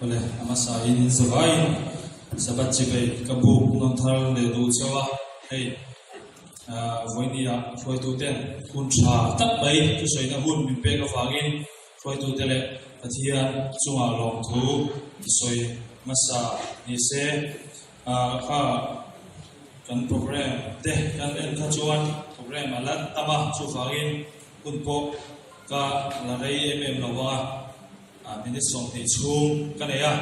Oleh amasa in zawain sabat chibai kabu non thar le du chawa hey voinia foi tu ten kun cha tak bai tu soina hun min pe ka fagin foi tu tele pathian chunga long thu soi masa ni se kha kan program te kan en kha chuan program alat tama chu fagin kun po ka la rei lawa minit song ti chung ka neya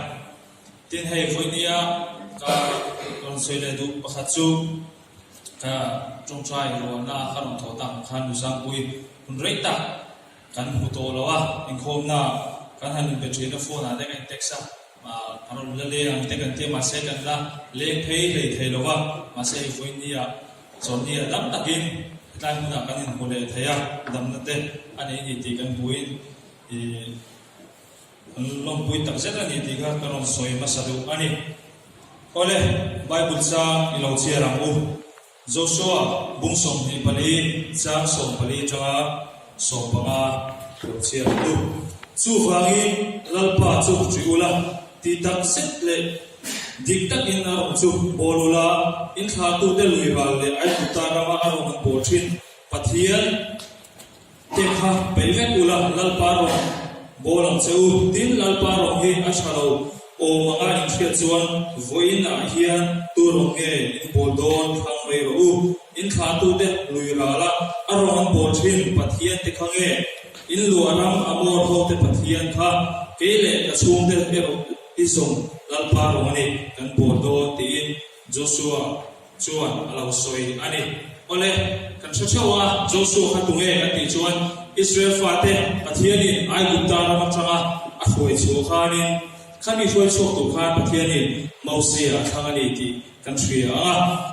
tin hei voinia ka kon soile du pakhat chu ka trong trai ro na kharom tho tam khan usang pui kun reita kan hu to lawa in khom na kan han be thina phone a deng texa ma paron le le ang te kan te ma se kan la le phei le thei lawa ma se voinia sonia dam takin tai mu na kan in hole thaya dam na te ani ni ti kan buin long pui tak zeta ni tiga karon soi masadu ani ole bible sa ilo chiarang u joshua bungsom ni pali cha som pali cha som panga chiarang u chu wangi lalpa chu chiula ti tak set le dik tak in na chu bolula in kha tu de lui wal le ai ta rama aro man pothin pathian te kha pelvet ula lalpa ro bolang cheu tin lalpa rong hi a thalo o manga in thia chuan voina hian tu rong nge in bodon khang mai ro in kha tu de lui rala arong bol thin pathian te khange in lu aram amor ho te pathian kha kele ka chung de ero isong lalpa rong ni kan bodon tin joshua chuan alo soi ani ole kan chachawa joshua khatunge ati chuan Israel fate pathianin ai gupta rama changa a khoi chu khanin khani khoi chok tu khan pathianin mausia thangani ti kan thria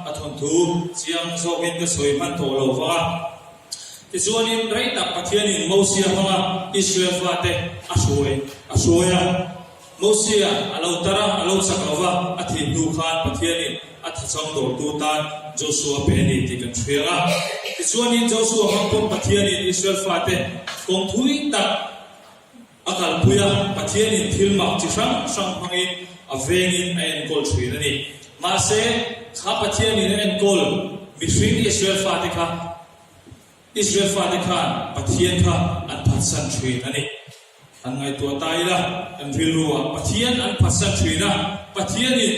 a thon thu chiang zo in ka soi man to lo wa ti chuanin raita pathianin mausia hanga Israel fate a soya mausia alo tara alo sakrova a thi du khan pathianin a thachang dor tu tan Joshua peni ti kan thria chuanin Joshua hangpon pathianin Israel fate kong thui tak akal puya pathianin thilmak chi sang phangin avengin ain kol thrinani ma se kha pathianin ain kol mitring Israel fate kha pathian kha an phatsan thrinani an ngai tu taila an thilruwa pathian an phatsan thrina pathianin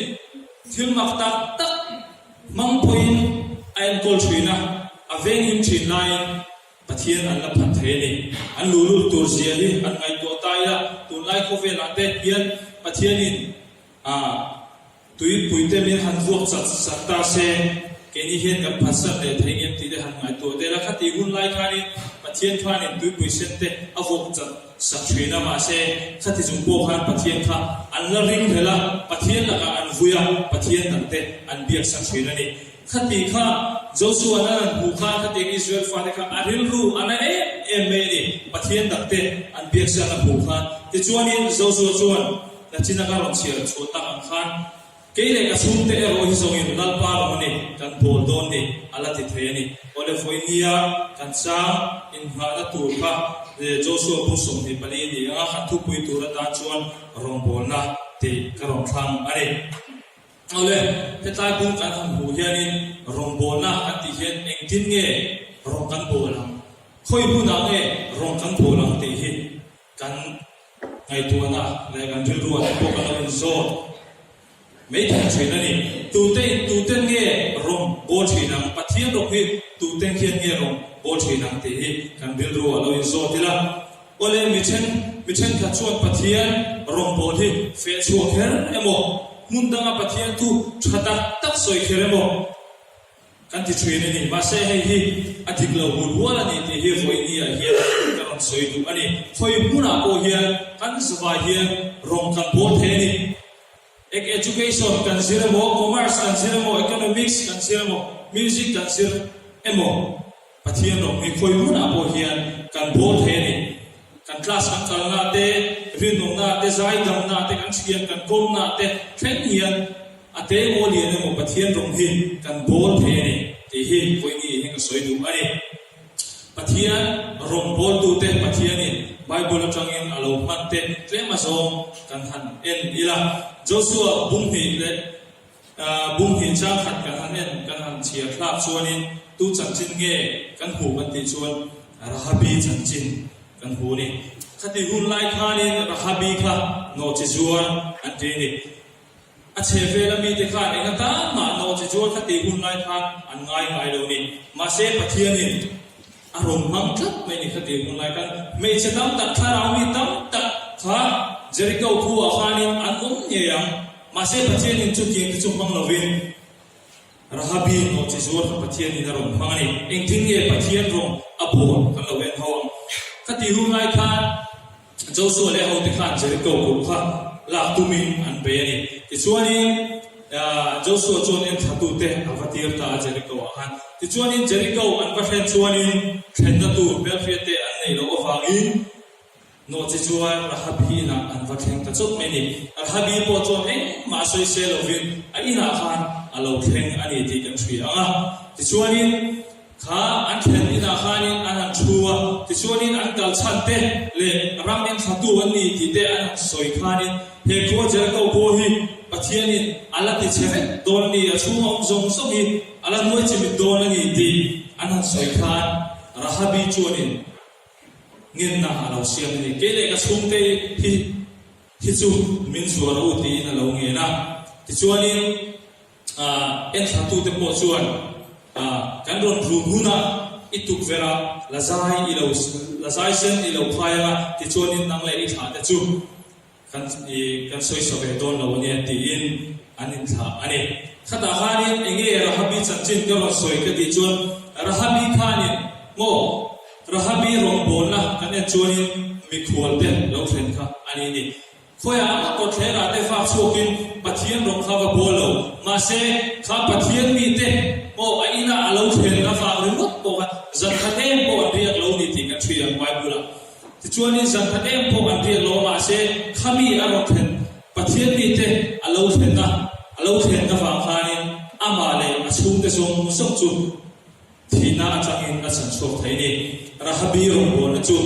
thilmak tak mangpoin ain kol thrina avengin thin line pathian an la phat theni an lulu tur siali an ngai to taila tun lai ko ve la te hian pathianin tui puite min han vuak sat ta se keni hian kan phasa le thengem ti de han ngai to de la khati hun lai khani pathian khanin tui puisen te avok chat sathina ma se khati jung po khan pathian kha an la ring hela pathian la ka an vuya pathian tante an biak sathina ni khati kha Joshua na hu kha khati Israel fate kha aril ru ana emeni pathian dakte an biak sa na hu kha ti chuanin Joshua chuan na china ka ron chiar chota an khan keile ka sumte ero hi songin lalpa ro ni kan bol don ni ala ti theni ole foinia kan sa in hada tu kha Joshua bu som ni pali ni a kha thu pui tu ra ta chuan rong bol na ti ka ron thang ani ole hetai bung kan hu hianin rong bol na ati hian engtin nge rong kan bolang khoi bu na nge rong kan bolang ti hi kan ngai tu na le kan thil ruwa po kan in so mấy thằng chuyện này tu tên nghe rong bố chỉ nắng pathian độc hi tu tên khiên nghe rong bố chỉ nắng thì kan bil ruwa lo in so tila ole mi chen ka chuan pathian rong bố hi fe chu kher emo mundanga pathian tu thata tak soi kher emo kan ti chuyện này ma se hi atik lo wala ni ti hi foi ni a hi kan soi tu ani foi puna ko hian kan swa hian rong kan bố the ni education consider mo commerce consider mo economics consider mo music consider emo pathian ro mi khoi mun apo hian kan bol the ni kan class kan kalna te rinum na te zai dam na te kan chian kan kom na te theng hian ate mo lian mo pathian ro hi kan bol the ni te hi khoi ni he ka soi du ani pathian ro bol tu te pathian ni Bible atangin alo matte tlema zong kan han en ila Joshua bung hi chang khat kan han en kan han chia thlap chuanin tu chanchin nge kan hu kan ti chuan Rahabi chanchin kan hu ni khati hun lai khanin Rahabi kha no chi zuan an ti ni a cheve la mi te kha enga ta ma no chi zuan khati hun lai khan an ngai lo ni ma se pathianin arom mang thap mai ni khati hun lai kan me chatam tak tharau mi tam tak kha Jericho khu a khanin an ye yang ma se pathianin chu ki chu mang lovin Rahabi no chi zuan pathianin arom mangani engthing ye pathian rom abon kan lo en hawang khati hun lai khan Joshua le ho te khan Jericho khu kha la tumin an pe ni ti chuanin Joshua chuan en thatu te avatir ta Jericho han ti chuanin Jericho an pa hlen chuanin thlenna tu belfiate an nei lo awangin no chi chuan Rahabi na an va thleng ta chuk mai ni Rahabi po chuan ma soi se lovin a ina khan alo thleng ani ti kan thri anga ti chuanin kha an thlen ina khanin an thua ti chuanin an kal chan te le ramen thatu an ni ti te an soi khanin he ko Jericho ko hi pathianin ala ti cheve don ni a chu om zong so hi ala noi chi mi don ani ti an soi khan Rahabi chuanin ngin na alo siam ni kele ka chung te hi chu min zuar u ti na lo nge na ti chuanin en thatu te po chuan kan ron ru huna ituk vera lazai sen ilo phaya ti chuanin nang le i tha te chu kan soi sobe don lo ne ti in anin tha ani khata hanin enge Rahabi chanchin ka ro soi ka ti chuan Rahabi khanin mo Rahabi rong bona kan en chuanin mi khual te lo thlen kha ani ni khoya ko thera te fa chokin pathian rong kha va bolo ma se kha pathian mi te o aina alo thlen ka fa ru ko zan khate ko riak lo ni ti kan thria Bible ti chuanin zan khate ko an riak lo ma se khami aro thlen pathian mi te alo thlen ka fa khanin amale achung te song sok chu thina atangin a chan chok thaini Rahabi rong bona chu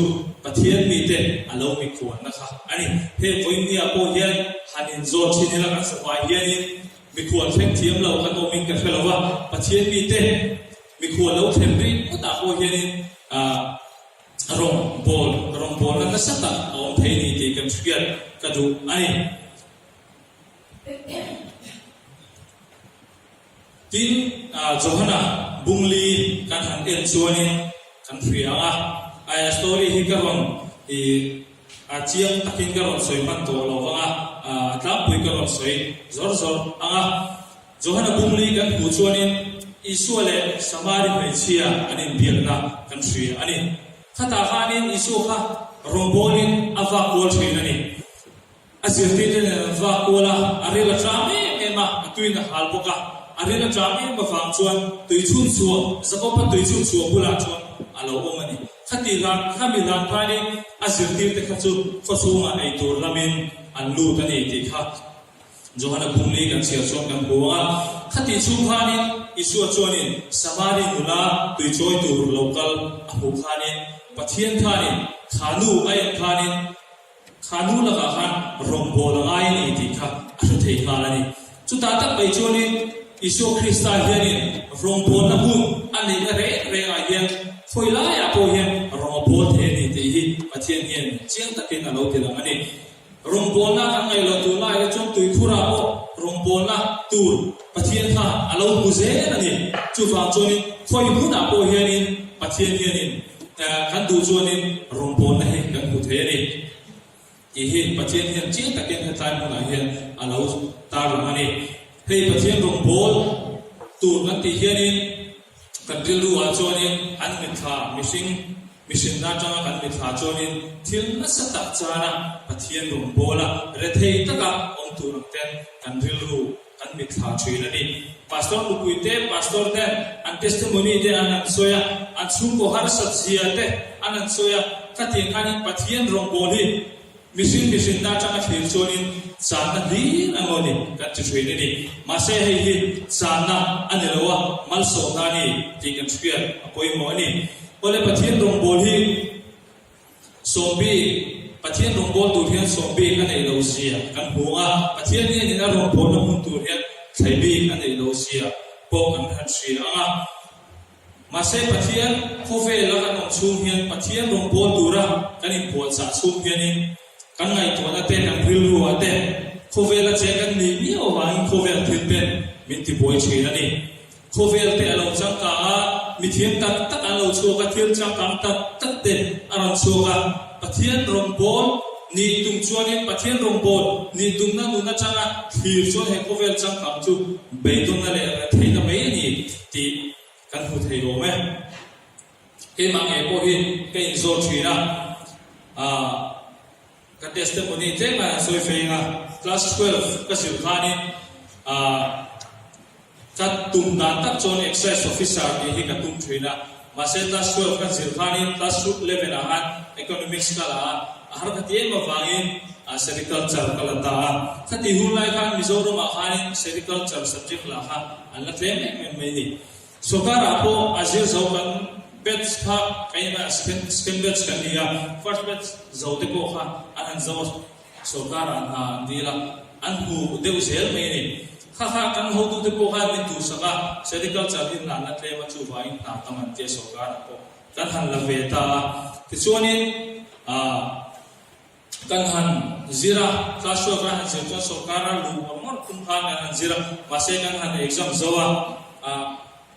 pathian mi te alo mi khuan na kha ani he voinia po hian hanin zo thinila kan sawai hianin mi khuan thleng thiam lo kan o min ka phelawa pathian mi te mi khuan lo thlem ri ta po hianin rong bol na sata on theini ti kan thriat ka du ani tin Johana bungli kan han en chuanin kan thrianga aya story hi karon chiang takin karon soi pan to lo anga tlam pui karon soi zor anga Johana bungli kan hu chuanin Isuale samari mai chia anin bialna kan thri ani khata khanin isu kha rombolin ava kol thinani azirti den ava kola arila trame ema atuina halboka arila trame ba fam chuan tuichun chuo zakopa tuichun chuo bula chuan alo omani khati ran khami ran phani azirti te khachu phosuma ei tur lamin anlu tani ti kha Johana bungli kan sia chuan kan buwa khati chu khanin isu chuanin samari mula tuichoi tur local ahu khanin pathian khanin khanu ai khanin khanu laga khan rombo lagai ni ti kha athu thei khalani chu ta tak bai chuanin isu Krista hianin rombo na hun ani re a hian foila ya po hian rombo the ni ti hi pathian hian chiang takin alo ti lang ani rombo na ang ngai lo tu lai chom tui khura o rombo na tur pathian kha alo buze ani chu fa chuanin foi huna po hianin pathian hianin kan du chuanin rombo na he kan hu the ni i hi pathian hian chiang takin ha tai mu na hian alo tar lang ani hei pathian rombo tur kan ti hianin kan rilu a chuanin an mi tha mission na tanga kan mi tha chuanin thil na satak chana pathian rombola re thei taka om turang ten kan rilu kan mi tha thrilani pastor lukuite pastor ten an testimony de an soya an sumko har satsia te an soya khatin khanin pathian romboli mission na tanga thil chuanin sana di angoni kan thrilani ma se hei hi sana anilawa mal so nani ti kan thriat apoi mo ani ole pathian romboli zombie ประเทศรงบอลตัวเทียน zombie กันในรัสเซียกันหัวประเทศนี้นี่นะรงบอลน้ำมันตัวเทียนไทยบีกันในรัสเซียพวกกันฮัตซีอ่ะมาเสประเทศโคเวลกันองซูเฮียนประเทศรงบอลตัวระกันอินปวดสะซูเฮียนกันไงตัวนั้นเต้กันพิลรัวเต้โคเวลเจกันนี่มีเอาไว้โคเวลถึงเป็นมิติบอยเชนั่นนี่โคเวลเต้เราจังกามีเทียนตัดเราชัวกันเทียนจังกาตัดเต้เราชัวกันประเทศรงบอลนี่ตุงชวนนี่ประเทศรงบอลนี่ตุงนั่นตุงนั่นจังอ่ะที่ชวนให้โคเวลจังกาจูเบย์ตุงนั่นเลยเทียนไม่นี่ที่กันหูเทียโรไหมเห็นมั้งเอโปหินก็อินโซชีนะกันเทสต์มันนี่เจ้ามาสวยเฟียงclass 12ก็สิบห้านี่จัดตุ่มด้านตักจน excise officer นี่ก็ตุ่มช่วยนะมาเสร็จ class 12ก็สิบห้านี่ class 11อาหาร economics ก็ละอาหารที่เอ็มมาฟังอินsericulture ก็ละตาถ้าที่หุ่นไล่กันมิโซรมาอาหาร sericulture subject ละค่ะอันละเทมเนี่ยไม่ดีสุขาราโปอาชีพสาวกันbatch ค่ะใครมา second batch กันนี่first batch สาวที่โกค่ะอันนั้นสาวสุขาราดีละอันหูเดี๋ยวเสียไม่นี่ข้ากันหูดูที่โกค่ะมีตัวสัก sericulture ที่นั่นนั่นเลยมาชูไว้หน้าตั้งมันเจ้าสุขาราโปกันหันละเวตาที่ส่วนนี้กันหันจีระคลาสชั่วกันหันเจ้าสุขาราลูกมันคุ้มค่ากันหันจีระมาเสกันหัน exam สวะ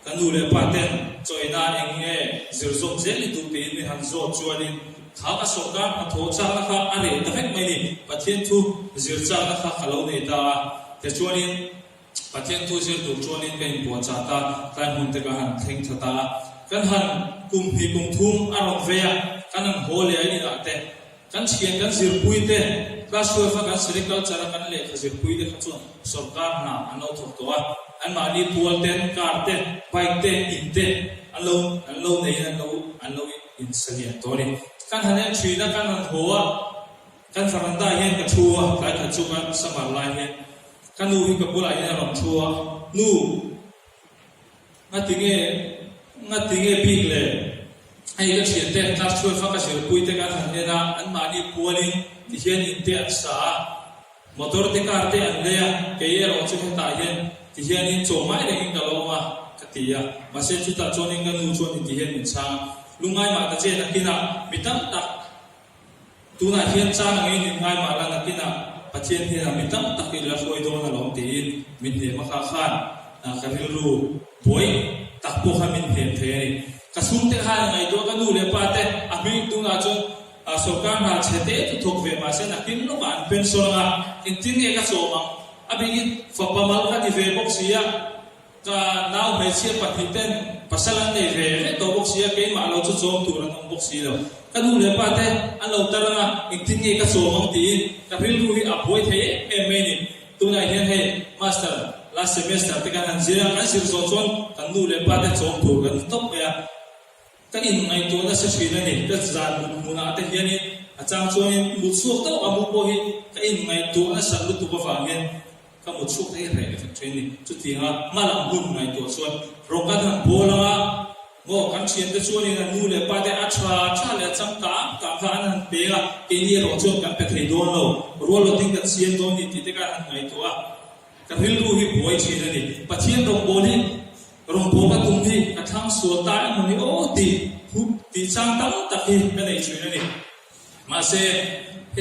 กันดูเลยปาเต้นจอยน่าเองเงี้ยจิรจงเจลิตุตีนี่หันโซ่ชวนนี่ข้าวสุกาอัฐโจ้านะคะอะไรแต่เห็นไหมนี่ประเทศทูจิรจ้านะคะขลุ่นนี่ตาแต่ชวนนี่ประเทศทูจิรตุชวนนี่เป็นปวดชาตาการหุ่นตะการเข่งชาตากันหันกุมพีกุมทุ่มอารมณ์เฟียกันหันโหเลยนี่นะแต่กันเชียนกันจิรปุยเต้ก็ช่วยฟังกันสิริกัลจาระกันเลยจิรปุยเต้ขจรสุกาหน้าอันเอาถูกตัวอันมาดีพัวเต้นการเต้นไปเต้นอินเต้นอันเราในอันเราอินเสียตัวนี้กันหันเนี่ยชีนะกันหันหัวกันฟังได้เห็นกับชัวกันกับชัวกันสมัครลายเห็นกันดูที่กับบุหรี่เนี่ยหลงชัวนู่งัดทิ้งปีกเลยไอ้ก็เชียนเต้นการช่วยฟังกันเสียปุยเต้กันหันเนี่ยนะอันมาดีพัวนี่ที่เห็นอินเต้นสามอเตอร์เต้การเต้นเลยเกี่ยเราช่วยตายเห็นที่เห็นนี่โจไม่ได้กินกับเราอ่ะกติยามาเสร็จจุดตัดจนกันนู่นจนที่เห็นมิชาลุงไงมาแต่เจ้านักกินอ่ะมิตั้มตักตัวน่ะเห็นจ้าไงนี่ไงมาแล้วนักกินอ่ะปัจเจียนที่น่ะมิตั้มตักกินแล้วช่วยโดนน่ะลองตีนมินเดียมาข้าขันกันให้รู้ป่วยตักพวกเขามินเดียเทนี่กระสุนเตะหายไงตัวกันนู่นเลยป้าเตะอ่ะมิตัวน่ะจนสุขการน่ะเฉดเตะทุกเวมาเสร็จนักกินลูกอันเป็นส่วนอ่ะอินทินเอกส่วนอ่ะabigit fapamal ka di vebok siya ka now may siya patiten pasalan ni veve to bok siya kay malaw chu chom turan ng bok siya kanule pate alo taranga itingi ka somang tiin ka rilruhi apoy the emeni tunai hian he master last semester te kan jira kan sir so chon kanule pate chom turan top ya kan in ngai to na sa sina ni ka zan muna te hian ni achang chon mu suak to amu po hi ka in ngai to na sa lu tu ba fangenก็หมดชุกได้แรงจากเทรนนิ่งจุดที่ฮะมาหลังบุญในตัวส่วนโรงการทำโบราณโง่กันเชียนจะช่วยในนู่นเลยป้าได้อัชราชาเลยจังกางข้านั้นเปียกเกี่ยเราช่วยกันไปเทรดโดนเรารัวเราทิ้งกันเชียนโดนนี่ที่ได้การทำไงตัวกันฮิลรูฮิบวยเชียนนี่ปัจเจียนโรงโบนี่โรงโบก็ตรงที่กระทั่งส่วนใต้มันนี่โอ้ตีช่างตั้งตะกี้ไม่ได้เชียนนี่มาเสเฮ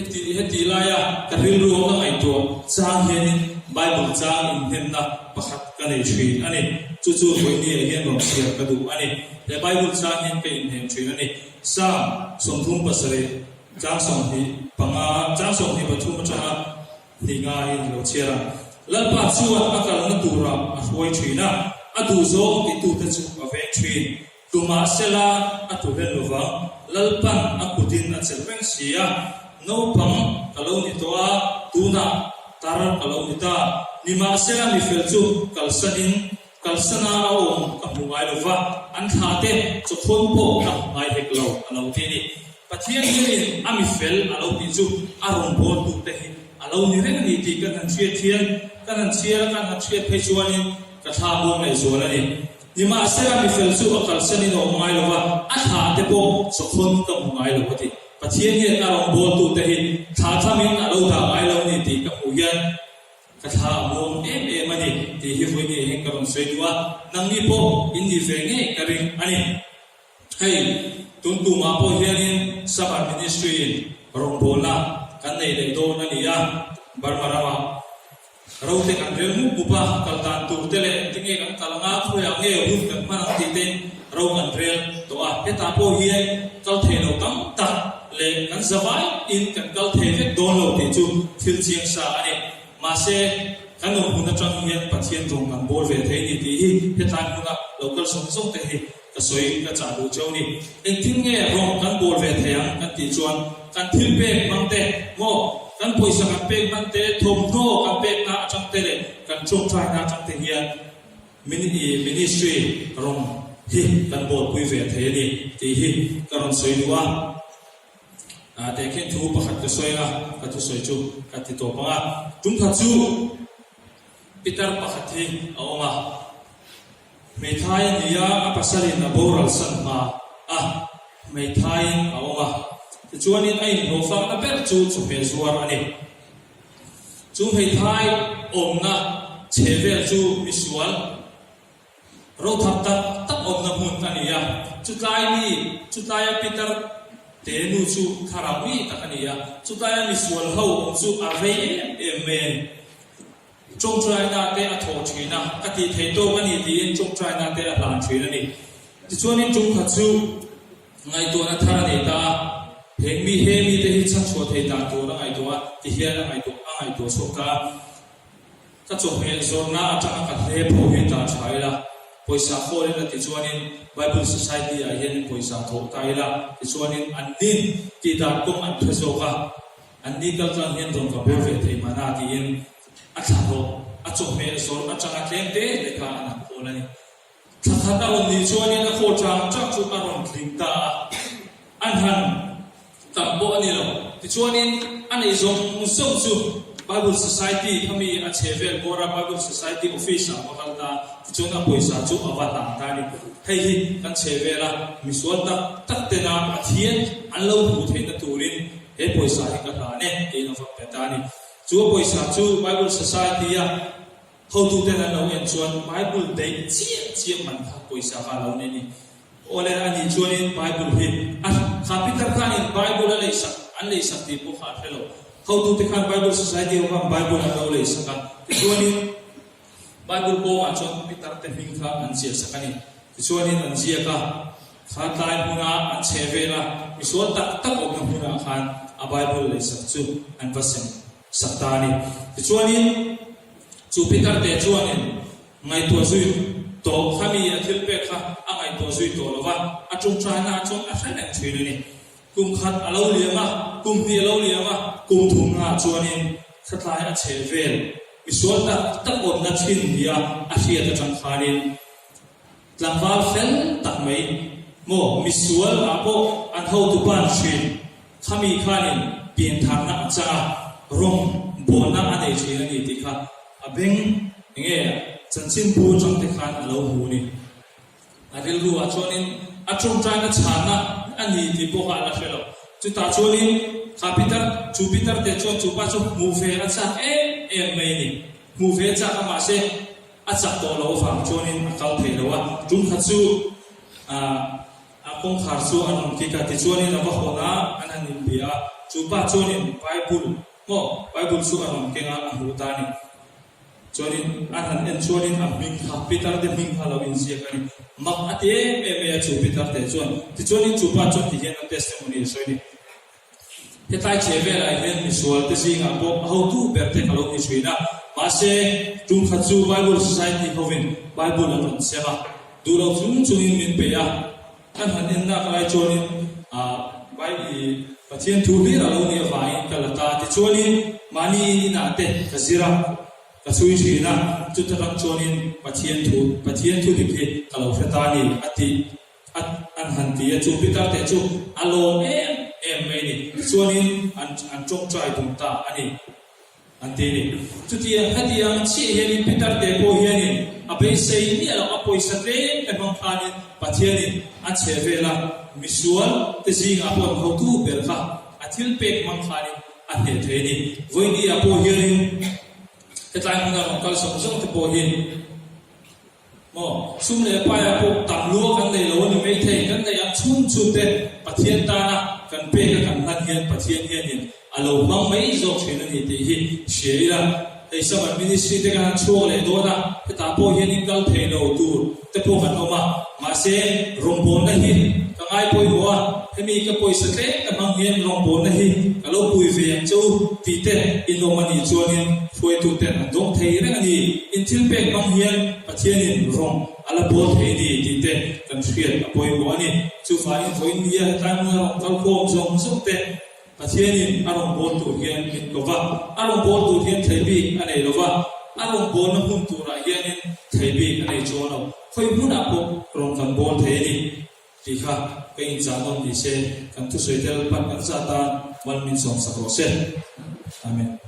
ติลายกันฮิลรูก็ไงตัวจ้างเฮียนี่Bible จางอินเทนนะประคับกันในชีวิตอันนี้จู่ๆวันนี้เห็นเราเสียกระดูอันนี้แต่ Bible จางเห็นเป็นอินเทนชีวิตอันนี้สร้างสมทุนปัสสาวะจางสมที่ปังอาจางสมที่ปฐุมจังหวัดที่ง่ายเราเชื่อแล้วปัจจุบันอาการนั้นตัวเราช่วยชีวิตนะอดูโซที่ตัวจะช่วยเวงชีวิตตัวมาเสลาตัวเห็นรู้ว่าแล้วปันกุดินอันเสร็จเสียโน้ปังกล่าวนี่ตัวน่ะตาร์kalau kita ni masalah ni filcu kalsana awam kamu ay lupa anthate cukup po ay heklau alau tini patian ini ami fil alau tisu arum bon tu teh alau ni ren ni tikan hancian kan pejuanin kathabong ay jualan ni masalah ni filcu kalsani no ay lupa anthate po cukup kamu ay lupa ti pathian hian a rong bol tu te hi tha thamin a lo da ai lo ni ti ka hu hian ka tha mom em ani ti hi hui ni heng ka rong sei duwa nang ni po in di fe nge ka ring ani hei tun tu ma po hian in saba ministry rong bola kan nei le do na ni ya barmarawa rau te kan rel mu bupa kaltan tu tele tinge kan kalanga khoya nge hu kan manang ti ten rau kan rel to a eta po hian kal the lo tam ta le kan zawai in kan kal the ve don lo ti chu thil chiang sa ani ma se kan no huna chang hian pathian rong kan bol ve thei ni ti hi hetan huna local song song te hi ka soi ka cha du chau ni en tinge rong kan bol ve theiang kan ti chuan kan thil pe mang te mo kan poisa kan pek man te thom no kan pek na chang te le kan chung trai na chang te hian ministry rong hi kan bol pui ve the ni ti hi karon soi duwa te khen thu pakhat ka soi a ka thu soi chu ka ti to pa tum kha chu pitar pakhat hi awma me thai nia apasari na boral san ma me thai awma chuanin ai no fa na ber chu pe zuar ani chu hei thai omna chevel chu misual ro thap tak omna mun ania chu tlai pitar te nu chu tharawi takania chu tlai misual ho chu ave men chong trai na te a tho thina ka ti thei to ani ti in chong trai na te a lan thina ni chuanin chung kha chu ngai to na thara nei ta hemi te hi chak chho thei ta to na ai to a ti hian ai to so ka cho me zor na ata ka le pho hi ta chaila poisa khore na ti chuanin Bible Society a hian poisa tho taila ti chuanin anin ti da kum an thso ka ani kal tlang hian rong ka be ve thei mana ti in a thalo a cho me zor a changa tlem te le ka ana kolani thakata on ni chuanin a kho chang chak chu ka ron thling ta an han tambo ani lo ti chuanin ani zong som chu Bible Society kami a chevel gora Bible Society office a makalta ti chuna poisa chu awata ta ni hei hi kan chevela misual tak te na pathian an lo hu theina turin he poisa hi ka ta ne e no fa pe ta ni chu poisa chu Bible Society ya how to te na lo en chuan Bible dei chi man kha poisa ka lo ne ni ole ani chuanin Bible hi a capital kan in Bible le sak an le sak ti pu kha thelo how to te kan Bible Society o kan Bible an lo le sak chuanin Bible ko a chuan pitar te hing kha an sia sakani chuanin an zia ka kha tai huna an chevela misual tak ok huna khan a Bible le sak chu an vasen saktani chuanin chu pitar te chuanin ngai to zui to khami a thil pe kha a ngai to zui to lova a chung trai na chung a thai nang thinu ni kum khat alo liama kum hi alo liama kum thum na chuanin khatlai a chevel misual tak ok na thin dia a hria ta chang khanin tlangwal fel tak mai mo misual apo an ho tu ban shin khami khanin pian thang na cha rong bona ane chin ani ti kha abeng nge chanchin pu chang te khan alo hu ni adil ru a chonin a chung trai na chana ani ti po kha la felo chu ta chonin capital chu pitar te chon chu pa chu mu fe a cha mai ni mu fe cha ma se a chak to lo fa chonin akal thei lo wa chung kha chu a kong khar chu an ki ka ti chonin a ba hona anan nin bia chu pa chonin Bible mo Bible chu an ke nga a hu ta ni chonin anan en chonin a ming kha pitar de ming kha lo in sia ka ni mak ate me chu pitar te chon ti chonin chu pa chon ti hian testimony soi ni hetai chevel ai hian misual te singa po how to berte kalo ni suina Mase chung kha chu Bible Society hovin Bible an sema duro chung min pe ya kan han in na kai chonin bai pathian thu hi ra lo ni vai kalata ti chonin mani na te kazira ka sui sina chu ta kan chonin pathian thu di ke kalo fetani ati an han ti chu pita te chu alo em mai ni chonin an chung trai tum ta ani antini tutia hadiang chi heli pitar te po hiani abe sei ni ala apoi satre e bang khani pathiani a chevela misual te zinga pon ho tu berkha thil pek mang khani an he theni voi ni apo hianin hetlai hanga kal som som te po hin mo sum le pa ya po tam lu kan nei lo ni mai thei kan nei a chun chu te pathian ta na kan pe kan han hian pathian hianin alo mang mai zo thena ni te hi sheila ei sama ministry te kan chu le do na ta po hianin kal thei lo tu te po kan oma ma se rompon na hi ka ngai poi wa hemi ka poi sa te ka mang hian rompon na hi alo pui ve yang chu ti te in lo mani chuanin foi tu te an dong thei reng ani in thil pek mang hian pathianin rong ala bol thei ni ti te kan thriat apoi mo ani chu fa in foi ni ya ta mu rong kal khom zong zong te pathianin arong bol tu hian in lova arong bol tu hian thei bi anei lova arong bol na hun tu ra hianin thei bi anei chuano khoi huna ko rong kan bol thei ni ti kha kai in chanon ni se kan tu soitel pan kan sa ta 1 min song sa ro se amen